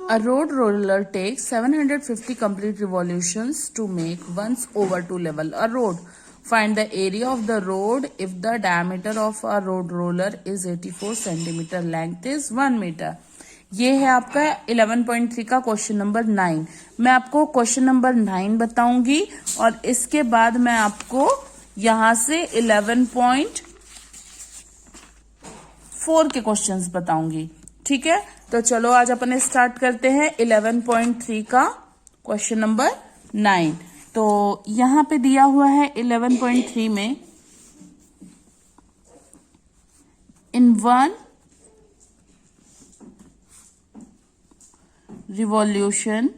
A road roller takes 750 complete revolutions to make once over to level a road. Find the area of the road if the diameter of a road roller is 84 centimeter, length is 1 meter. ये है आपका 11.3 का question number 9। मैं आपको question number 9 बताऊंगी और इसके बाद मैं आपको यहां से 11.4 के क्वेश्चंस बताऊंगी। ठीक है, तो चलो आज अपन स्टार्ट करते हैं 11.3 का क्वेश्चन नंबर 9। तो यहां पे दिया हुआ है 11.3 में, in one revolution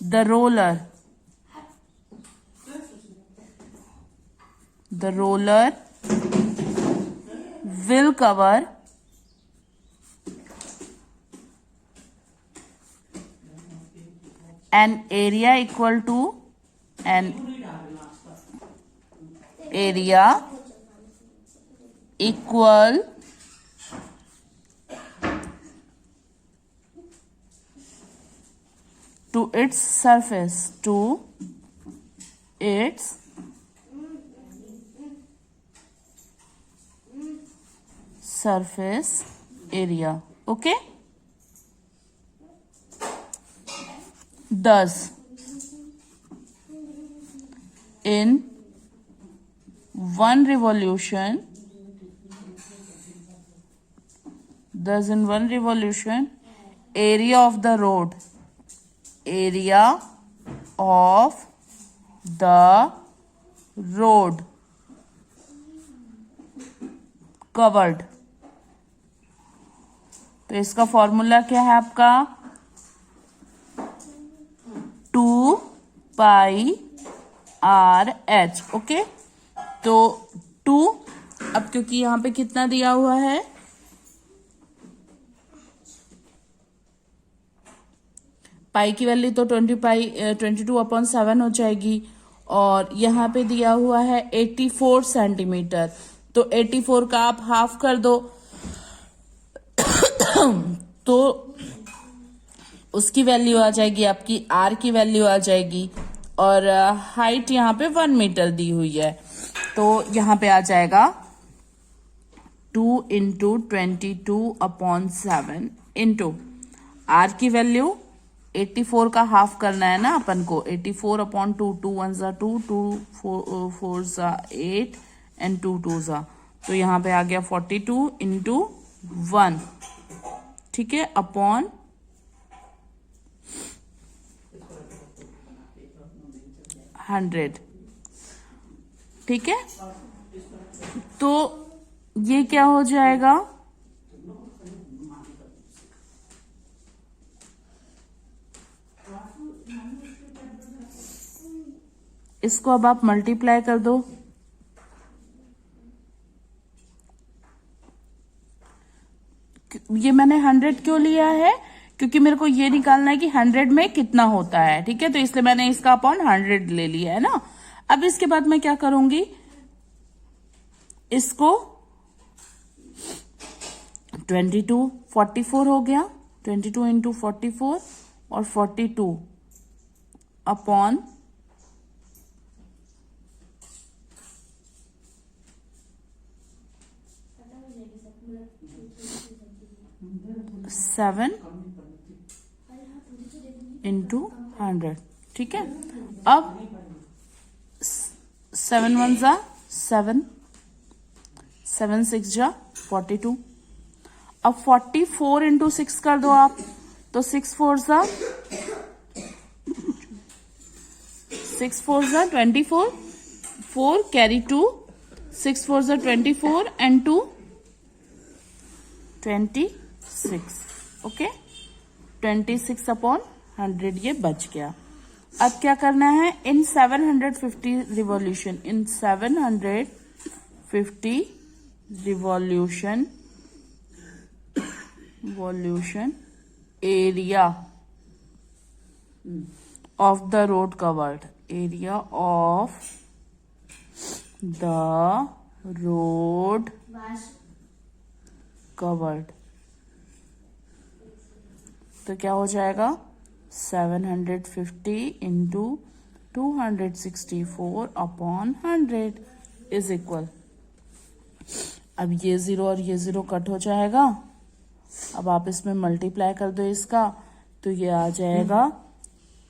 the roller will cover an area equal to an area equal to its surface, to its surface area. Okay, thus in one revolution, area of the road covered। तो इसका formula क्या है आपका 2πr/h। Okay, तो 2, अब क्योंकि यहां पे कितना दिया हुआ है, पाई की वैल्यू तो 22/7 हो जाएगी और यहाँ पे दिया हुआ है 84 सेंटीमीटर। तो 84 का आप हाफ कर दो तो उसकी वैल्यू आ जाएगी, आपकी आर की वैल्यू आ जाएगी और हाइट यहाँ पे 1 मीटर दी हुई है। तो यहाँ पे आ जाएगा 2 × 22/7 इंटू आर की वैल्यू 84 का हाफ करना है ना अपन को, 84/2, 2 1 2, 2 4 8 एंड 2 2। तो यहाँ पे आ गया 42 × 1, ठीक है, अपॉन 100। ठीक है, तो ये क्या हो जाएगा, इसको अब आप मल्टीप्लाई कर दो। ये मैंने 100 क्यों लिया है, क्योंकि मेरे को ये निकालना है कि 100 में कितना होता है। ठीक है, तो इसलिए मैंने इसका अपॉन 100 ले लिया है ना। अब इसके बाद मैं क्या करूंगी, इसको 44 हो गया, 22 × 44 और 42 अपॉन 7 × 100। ठीक है, अब 7 1 = 7, 7 6 = 42। अब 44 × 6 कर दो आप, तो 6 4 = 24, 4 कैरी 2, 6 4 = 24 and 2 26। ओके, 26/100 ये बच गया। अब क्या करना है, इन 750 revolution, in 750 revolution area of the road covered, area of the road covered, तो क्या हो जाएगा 750 इंटू 264 अपॉन 100 इज इक्वल, अब ये जीरो और ये जीरो कट हो जाएगा, अब आप इसमें मल्टीप्लाई कर दो इसका, तो ये आ जाएगा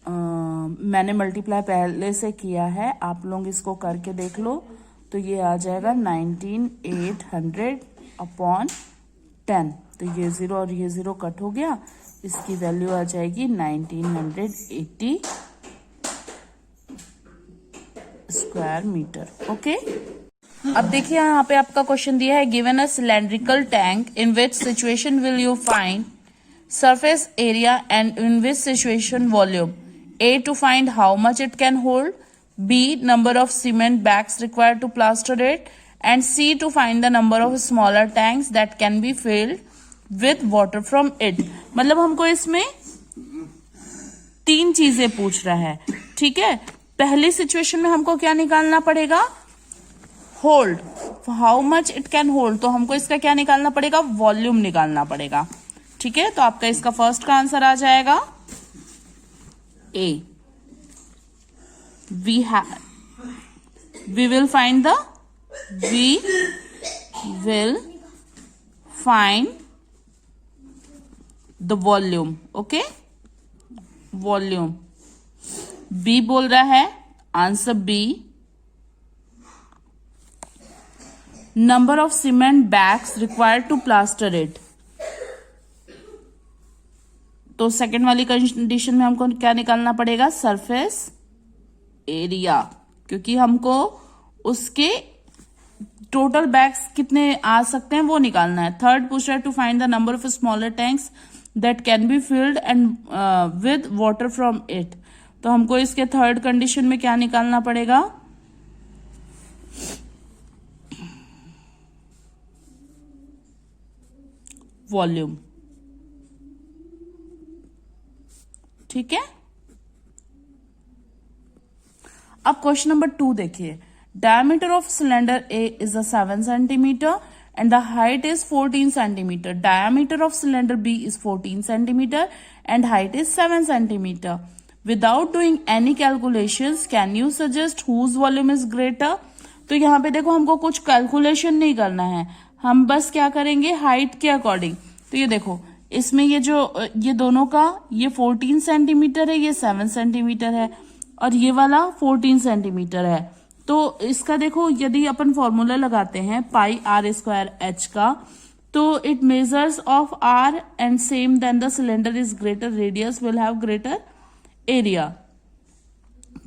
मैंने मल्टीप्लाई पहले से किया है, आप लोग इसको करके देख लो, तो ये आ जाएगा 19800 अपॉन 10, तो ये जीरो और ये जीरो कट हो गया, इसकी वैल्यू आ जाएगी 1980 स्क्वायर मीटर। ओके, अब देखिए यहाँ पे आपका क्वेश्चन दिया है, given a cylindrical tank in which situation will you find surface area and in which situation volume. A, to find how much it can hold. B, number of cement bags required to plaster it. And C, to find the number of smaller tanks that can be filled with water from it. मतलब हमको इसमें तीन चीजें पूछ रहा है, ठीक है। पहली सिचुएशन में हमको क्या निकालना पड़ेगा, hold, how much it can hold, तो हमको इसका क्या निकालना पड़ेगा, वॉल्यूम निकालना पड़ेगा, ठीक है। तो आपका इसका फर्स्ट का आंसर आ जाएगा A, we will find the volume. Okay, volume B बोल रहा है, answer B, number of cement bags required to plaster it, तो सेकेंड वाली कंडीशन में हमको क्या निकालना पड़ेगा, सरफेस एरिया, क्योंकि हमको उसके टोटल बैग्स कितने आ सकते हैं वो निकालना है। थर्ड पूछ रहा है to find the number of smaller tanks that can be filled and with water from it, तो हमको इसके थर्ड कंडीशन में क्या निकालना पड़ेगा, वॉल्यूम, ठीक है। अब क्वेश्चन नंबर 2 देखिए, diameter of cylinder A is 7 centimetre and the height is 14 centimetre, diameter of cylinder B is 14 centimetre and height is 7 centimetre, without doing any calculations can you suggest whose volume is greater. तो यहाँ पे देखो हमको कुछ calculation नहीं करना है, हम बस क्या करेंगे, हाइट के अकॉर्डिंग, तो ये देखो इसमें ये जो ये दोनों का ये 14 सेंटीमीटर है, ये 7 सेंटीमीटर है और ये वाला 14 सेंटीमीटर है, तो इसका देखो यदि अपन फॉर्मूला लगाते हैं पाई आर स्क्वायर एच का, तो it measures of R and same then the cylinder is greater radius will have greater area,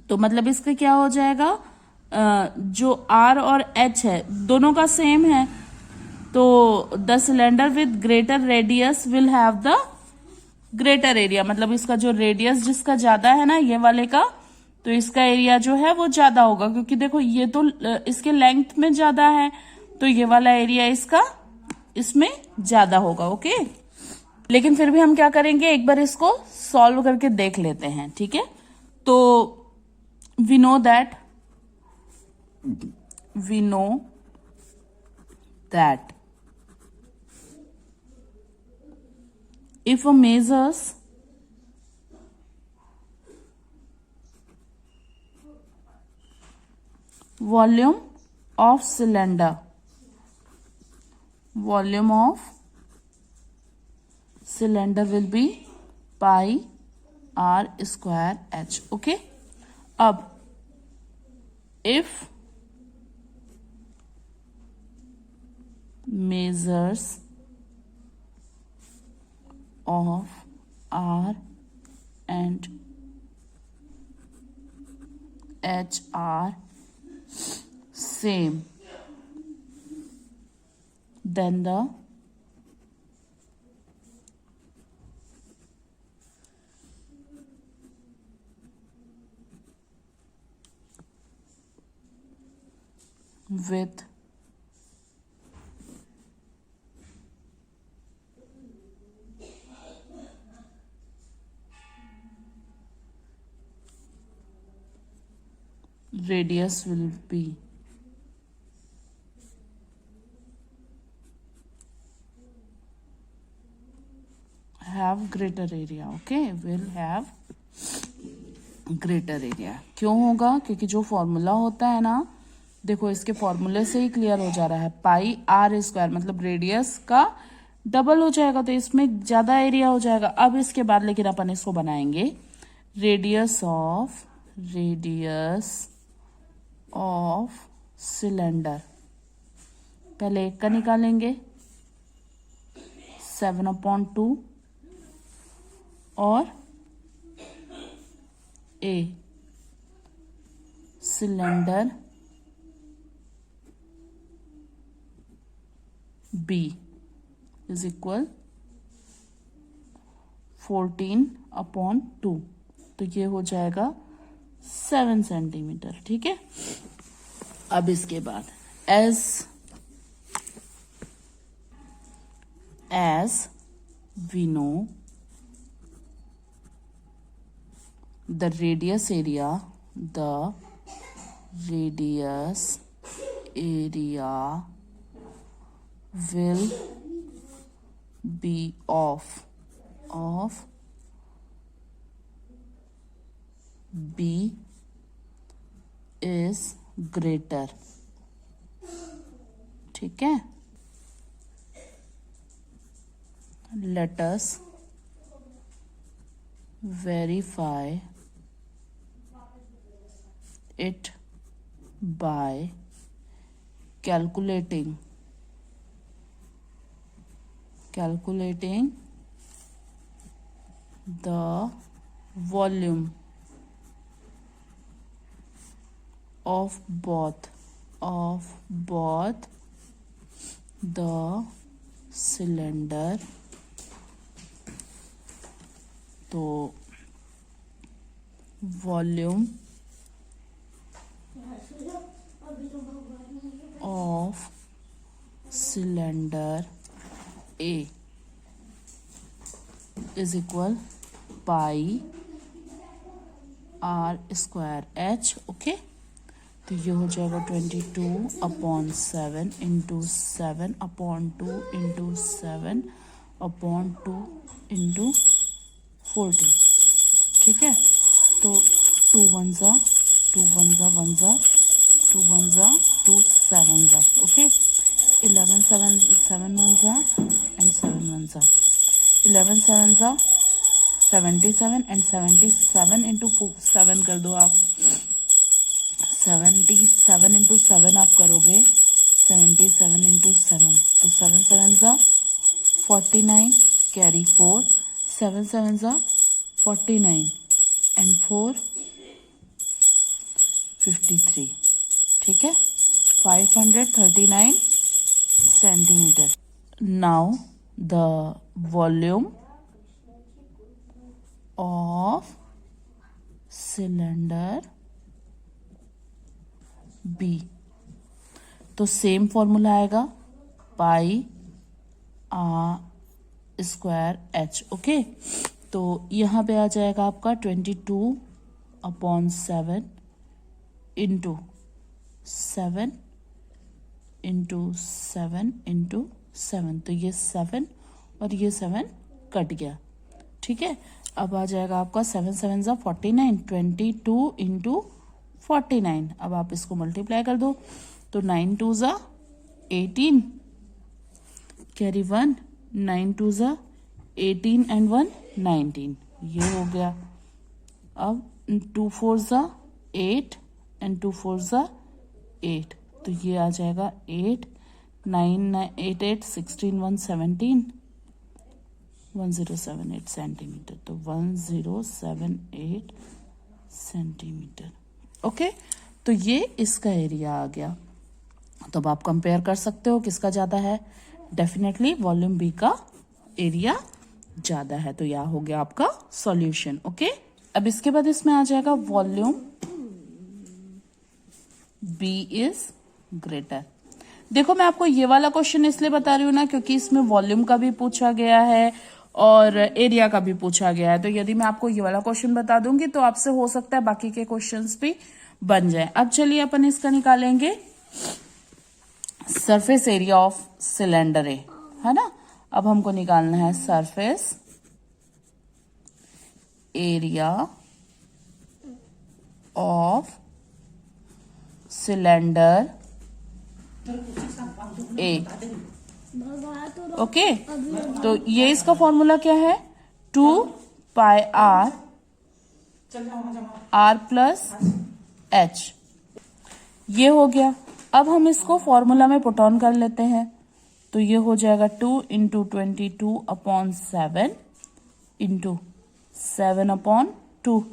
तो मतलब इसका क्या हो जाएगा, जो आर और एच है दोनों का सेम है, तो the cylinder with greater radius will have the greater area, मतलब इसका जो रेडियस जिसका ज्यादा है ना ये वाले का, तो इसका एरिया जो है वो ज्यादा होगा, क्योंकि देखो ये तो इसके लेंथ में ज्यादा है, तो ये वाला एरिया इसका इसमें ज्यादा होगा। ओके, लेकिन फिर भी हम क्या करेंगे, एक बार इसको सॉल्व करके देख लेते हैं, ठीक है। तो we know that if a measures volume of cylinder, volume of cylinder will be pi r square h। okay, अब if measures of R and H are same, then the width radius will be have greater area. Okay, will have greater area. क्यों होगा? क्योंकि जो formula होता है ना, देखो इसके फॉर्मूले से ही क्लियर हो जा रहा है. पाई आर स्क्वायर मतलब रेडियस का डबल हो जाएगा, तो इसमें ज्यादा एरिया हो जाएगा. अब इसके बाद लेकिन अपन इसको बनाएंगे रेडियस ऑफ सिलेंडर. पहले एक का निकालेंगे 7/2 और A cylinder B is equal 14/2. तो ये हो जाएगा 7 सेंटीमीटर. ठीक है. अब इसके बाद as we know the radius area will be of B is greater. ठीक है. Let us verify it by calculating the volume of both the cylinder. तो volume of cylinder A is equal pi R square H. Okay, तो ये हो जाएगा 22/7 into 7/2 into 7/2 into 40. ठीक है. तो 2 1 जा 2 1 जा 1 जा 2 1 जा 2 7 जा. ओके, 11 7 7 1 जा एंड 7 1 जा 11 7 जा 77 एंड 77 इंटू 7 कर दो आप. 77 इंटू 7 आप करोगे 77 इंटू 7, तो 7 7 जा 49 कैरी 4 7 7 जा 49 एंड 4 53. ठीक है. 539 centimetre. Now the volume of cylinder B. तो सेम फॉर्मूला आएगा पाई स्क्वायर एच. ओके, तो यहाँ पे आ जाएगा आपका 22/7 इंटू 7 इंटू 7 इंटू 7. तो ये 7 और ये 7 कट गया. ठीक है. अब आ जाएगा आपका 7 7 जा 49 22 इंटू 49. अब आप इसको मल्टीप्लाई कर दो तो 9 2 जा 18 कैरी 1 9 2 जा 18 एंड 1 19. ये हो गया. अब 2 4 जा 8 एंड 2 4 जा 8. तो ये आ जाएगा 8 9 8 8 16 1 17 1078 सेंटीमीटर. तो 1078 सेंटीमीटर. ओके, तो ये इसका एरिया आ गया. तो अब आप कंपेयर कर सकते हो किसका ज्यादा है. डेफिनेटली वॉल्यूम बी का एरिया ज्यादा है. तो यह हो गया आपका सॉल्यूशन. ओके, अब इसके बाद इसमें आ जाएगा वॉल्यूम बी इज ग्रेटर. देखो मैं आपको ये वाला क्वेश्चन इसलिए बता रही हूँ ना क्योंकि इसमें वॉल्यूम का भी पूछा गया है और एरिया का भी पूछा गया है. तो यदि मैं आपको ये वाला क्वेश्चन बता दूंगी तो आपसे हो सकता है बाकी के क्वेश्चंस भी बन जाए. अब चलिए अपन इसका निकालेंगे सरफेस एरिया ऑफ सिलेंडर ए, है ना. अब हमको निकालना है surface area of cylinder A. Okay, तो ये इसका फॉर्मूला क्या है, 2πr r प्लस h। ये हो गया। अब हम इसको फॉर्मूला में पुट ऑन कर लेते हैं, तो ये हो जाएगा 2 इंटू 22/7 इंटू 7/2,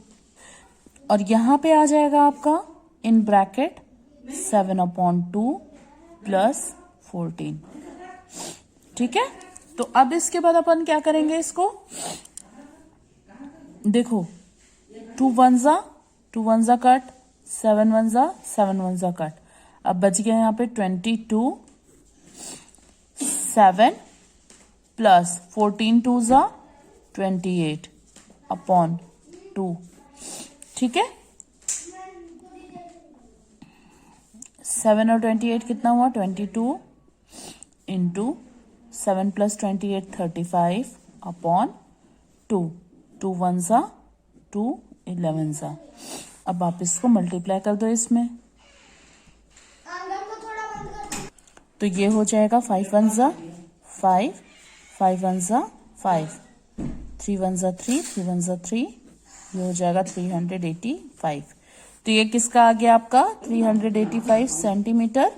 और यहां पे आ जाएगा आपका इन ब्रैकेट 7/2 प्लस 14। ठीक है, तो अब इसके बाद अपन क्या करेंगे, इसको देखो 2 1 जा कट, 7 1 जा कट। अब बच गया यहाँ पे 22, 7 प्लस 14 2 जा 28/2। ठीक है, 7 और 28 कितना हुआ, 22 इंटू 7 प्लस 28 35/2। 2 1 जा 2, 11 जा। अब आप इसको मल्टीप्लाई कर दो इसमें, तो ये हो जाएगा 5 1 जा 5, 5 1 जा 5, 3 1 जा 3, 3 1 जा 3, ये हो जाएगा 385। तो ये किसका आ गया आपका 385 centimetre.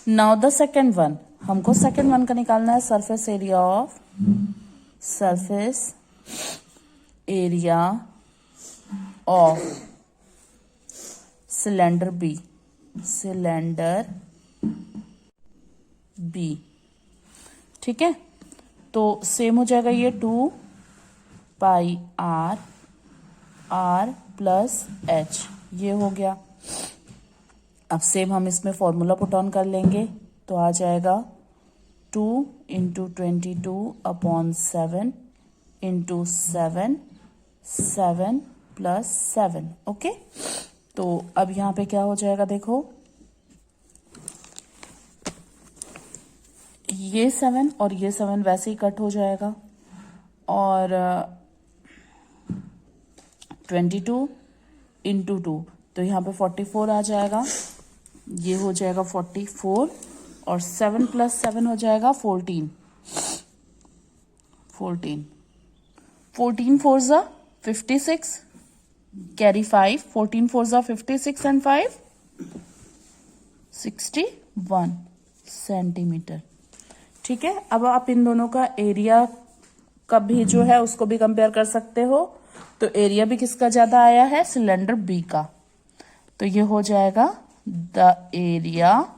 Now the second one, हमको सेकेंड वन का निकालना है, surface area of cylinder B. ठीक है, तो सेम हो जाएगा ये 2πr प्लस h, ये हो गया। अब सेम हम इसमें फॉर्मूला पुट ऑन कर लेंगे, तो आ जाएगा 2 इंटू 22/7 इंटू 7 प्लस 7। ओके, तो अब यहाँ पे क्या हो जाएगा, देखो ये 7 और ये 7 वैसे ही कट हो जाएगा, और 22 इंटू 2, तो यहाँ पे 44 आ जाएगा, ये हो जाएगा 44, और 7 प्लस 7 हो जाएगा 14 14 4 जा 56, कैरी 5, 14 4 जा 56 एंड 5 61 सेंटीमीटर। ठीक है, अब आप इन दोनों का एरिया का भी जो है उसको भी कंपेयर कर सकते हो। तो एरिया भी किसका ज्यादा आया है, सिलेंडर बी का, तो ये हो जाएगा the area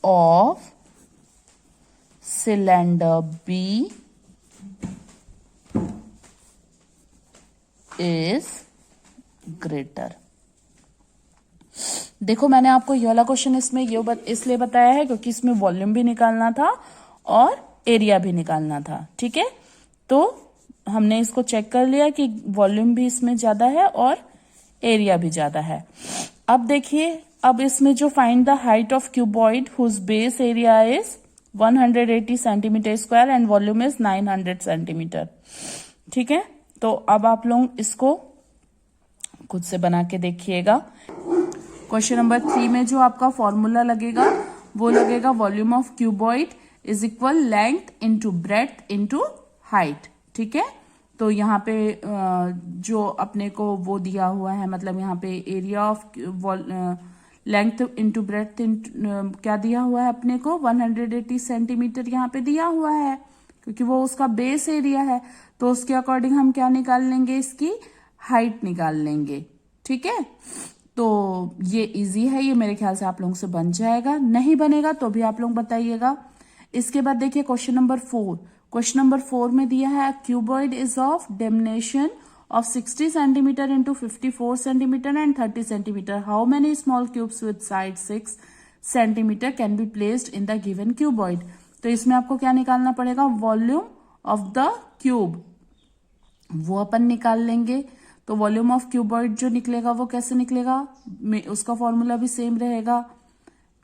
of cylinder B is greater. देखो मैंने आपको ये वाला क्वेश्चन इसमें इसलिए बताया है क्योंकि इसमें वॉल्यूम भी निकालना था और एरिया भी निकालना था। ठीक है, तो हमने इसको चेक कर लिया कि वॉल्यूम भी इसमें ज्यादा है और एरिया भी ज्यादा है। अब देखिए, अब इसमें जो find the height of cuboid whose base area is 180 centimetre square and volume is 900 centimetre. ठीक है, तो अब आप लोग इसको खुद से बना के देखिएगा। क्वेश्चन नंबर 3 में जो आपका फॉर्मूला लगेगा वो लगेगा volume of cuboid is equal length into breadth into height. ठीक है, तो यहाँ पे जो अपने को वो दिया हुआ है, मतलब यहाँ पे area of length into breadth क्या दिया हुआ है अपने को 180 सेंटीमीटर यहाँ पे दिया हुआ है, क्योंकि वो उसका बेस एरिया है। तो उसके अकॉर्डिंग हम क्या निकाल लेंगे, इसकी हाइट निकाल लेंगे। ठीक है, तो ये इजी है, ये मेरे ख्याल से आप लोगों से बन जाएगा। नहीं बनेगा तो भी आप लोग बताइएगा। इसके बाद देखिए क्वेश्चन नंबर 4। क्वेश्चन नंबर 4 में दिया है cuboid is of dimension of 60 centimeter into 54 centimeter and 30 centimeter. How many small cubes with side 6 centimeter can be placed in the given cuboid? तो इसमें आपको क्या निकालना पड़ेगा, वॉल्यूम ऑफ द क्यूब, वो अपन निकाल लेंगे। तो वॉल्यूम ऑफ क्यूबॉइड जो निकलेगा वो कैसे निकलेगा, उसका फॉर्मूला भी सेम रहेगा।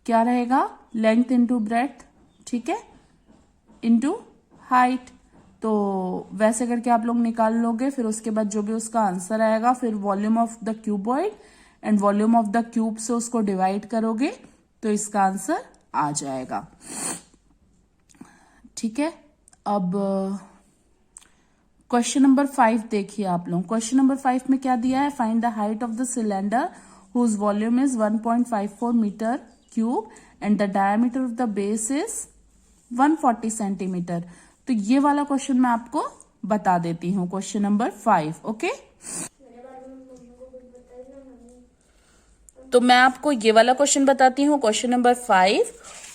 क्या रहेगा, लेंथ इंटू ब्रेड्थ, ठीक है, इंटू हाइट। तो वैसे करके आप लोग निकाल लोगे, फिर उसके बाद जो भी उसका आंसर आएगा, फिर volume of the cuboid and volume of the cube से उसको डिवाइड करोगे तो इसका आंसर आ जाएगा। ठीक है, अब क्वेश्चन नंबर 5 देखिए आप लोग। क्वेश्चन नंबर 5 में क्या दिया है? Find the height of the cylinder whose volume is 1.54 metre cube and the diameter of the base is 140 centimetre. तो ये वाला क्वेश्चन मैं आपको बता देती हूँ, क्वेश्चन नंबर 5। ओके, तो मैं आपको ये वाला क्वेश्चन बताती हूँ, क्वेश्चन नंबर 5,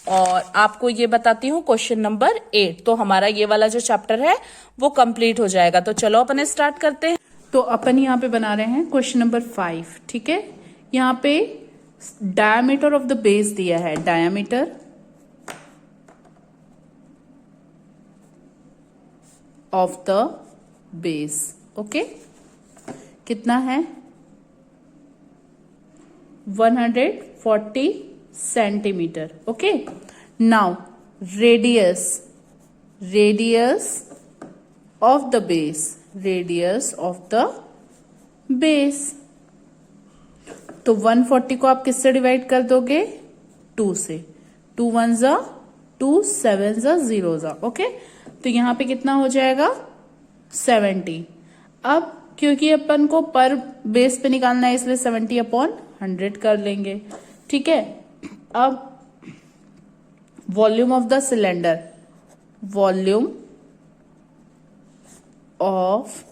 और आपको ये बताती हूँ क्वेश्चन नंबर 8। तो हमारा ये वाला जो चैप्टर है वो कंप्लीट हो जाएगा। तो चलो अपन स्टार्ट करते हैं। तो अपन यहाँ पे बना रहे हैं क्वेश्चन नंबर 5। ठीक है, यहाँ पे डायमीटर ऑफ द बेस दिया है, diameter of the base. Okay, कितना है? 140 centimetre. Okay, now radius of the base, radius of the base. तो 140 को आप किससे डिवाइड कर दोगे? 2 से। 2 1 जा 2, 7 जा 0 जा। ओके, तो यहां पे कितना हो जाएगा? 70। अब क्योंकि अपन को पर बेस पे निकालना है इसलिए 70/100 कर लेंगे। ठीक है, अब volume of the cylinder, volume of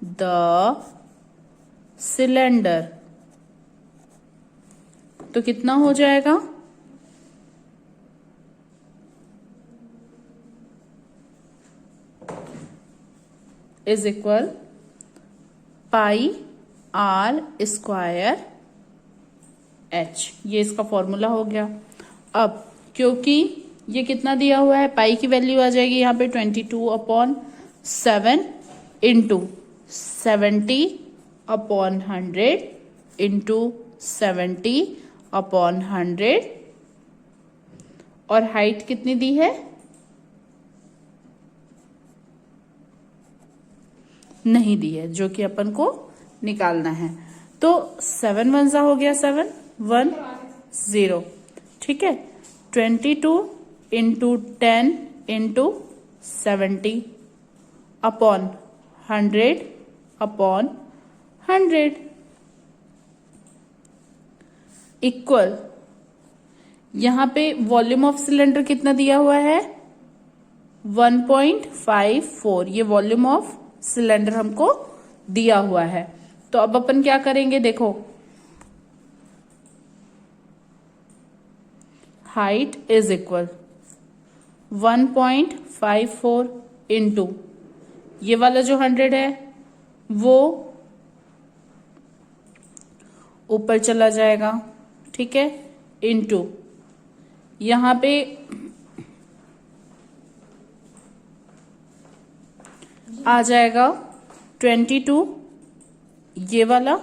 the cylinder, तो कितना हो जाएगा? Is equal pi R square H. ये इसका फॉर्मूला हो गया। अब क्योंकि ये कितना दिया हुआ है, पाई की वैल्यू आ जाएगी यहाँ पे 22/7 इंटू 70/100 इंटू 70/100, और हाइट कितनी दी है? नहीं दी है, जो कि अपन को निकालना है। तो 7 1 हो गया 7 1 0। ठीक है, 22 इंटू 10 इंटू 70/100 इक्वल, यहां पे वॉल्यूम ऑफ सिलेंडर कितना दिया हुआ है? 1.54। ये वॉल्यूम ऑफ सिलेंडर हमको दिया हुआ है। तो अब अपन क्या करेंगे, देखो, हाइट इज इक्वल 1.54 इंटू ये वाला जो 100 है वो ऊपर चला जाएगा। ठीक है, इंटू यहां पे आ जाएगा 22 ये वाला,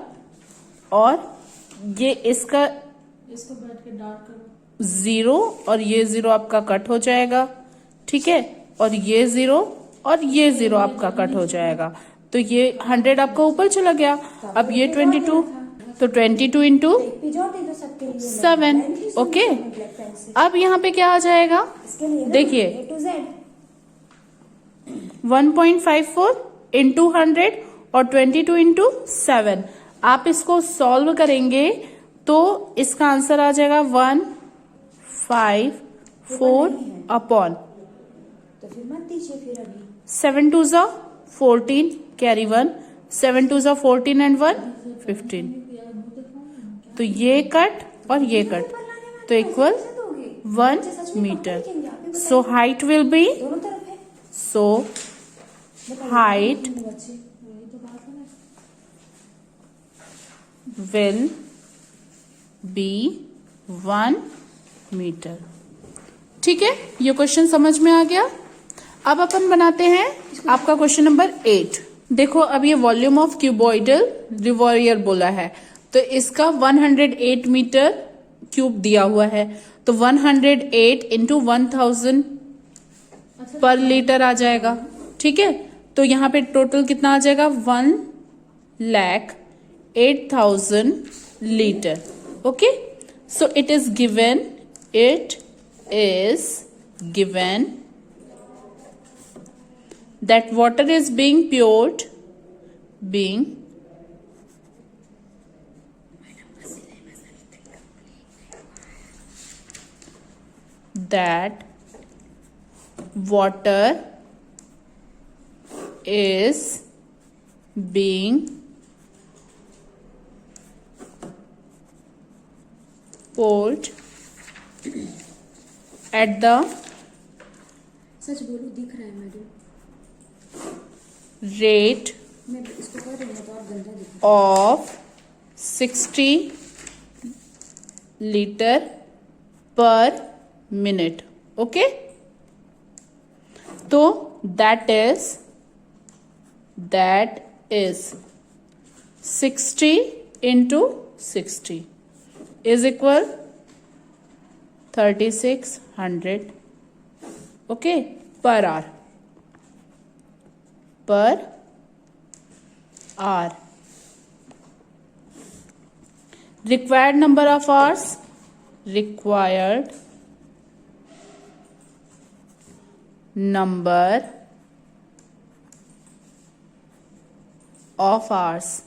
और ये इसका बैठ के डार्क करो 0, और ये 0 आपका कट हो जाएगा। ठीक है, और ये 0 और ये 0 आपका कट हो जाएगा। तो ये 100 आपका ऊपर चला गया। अब ये 22, तो 22 इंटू 7। ओके, अब यहाँ पे क्या आ जाएगा? देखिए 1.54 इंटू 100 और 22 इंटू 7। आप इसको सॉल्व करेंगे तो इसका आंसर आ जाएगा 154/, तो फिर मत दीजिए फिर अभी। 7 2 जा 14, कैरी 1, 7 2 जा 14 एंड 1 15। तो ये कट और ये कट, तो equal 1 metre. So height will be, दोनों तरफ है। So height will be 1 metre. ठीक है, ये क्वेश्चन समझ में आ गया। अब अपन बनाते हैं आपका क्वेश्चन नंबर 8। देखो, अब ये वॉल्यूम ऑफ क्यूबॉइडल रिवॉल्वर बोला है, तो इसका 108 मीटर क्यूब दिया हुआ है। तो 108 इंटू 1000 पर लीटर आ जाएगा। ठीक है, तो यहाँ पे टोटल कितना आ जाएगा 1,08,000 litre. Okay, so it is given that water is being poured that water is being poured at the सच बोलो दिख रहा है मैडम, rate मैं इसको कर रही हूँ तो आप गंदा दिख of 60 liter per minute. Okay, तो that is 60 into 60 is equal 3600. Okay, per hour. Required number of hours. Required number of hours.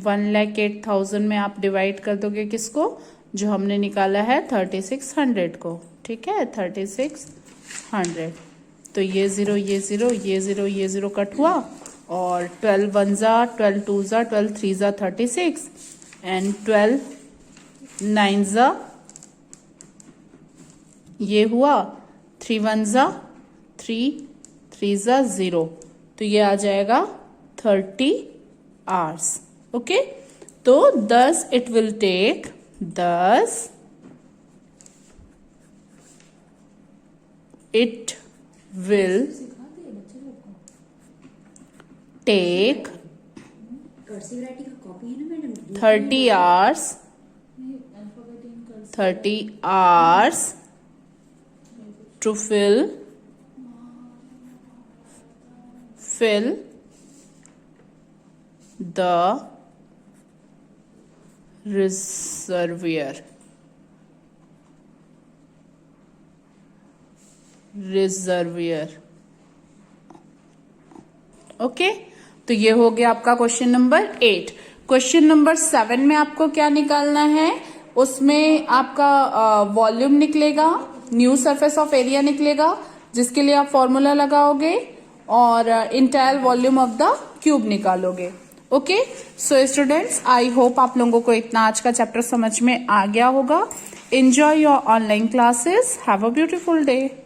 One lakh 8,000 में आप डिवाइड कर दोगे किसको, जो हमने निकाला है 3600 को. ठीक है, 3600. तो ये जीरो ये जीरो ये जीरो ये जीरो कट हुआ और 12 1 जा 12 2 जा 12 3 जा 36 एंड 12 9 जा ये हुआ 3 1 जा 3 3 जा 0. तो ये आ जाएगा 30 hours. ओके, तो 10 it will take 10 it will take cursive writing का कॉपी है ना madam, 30 hours to fill the reservoir. Okay, तो ये हो गया आपका क्वेश्चन नंबर 8. क्वेश्चन नंबर 7 में आपको क्या निकालना है, उसमें आपका वॉल्यूम निकलेगा, न्यू सरफेस ऑफ एरिया निकलेगा, जिसके लिए आप फॉर्मूला लगाओगे और entire volume of the cube निकालोगे. Okay, so students, I hope आप लोगों को इतना आज का चैप्टर समझ में आ गया होगा. Enjoy your online classes. Have a beautiful day.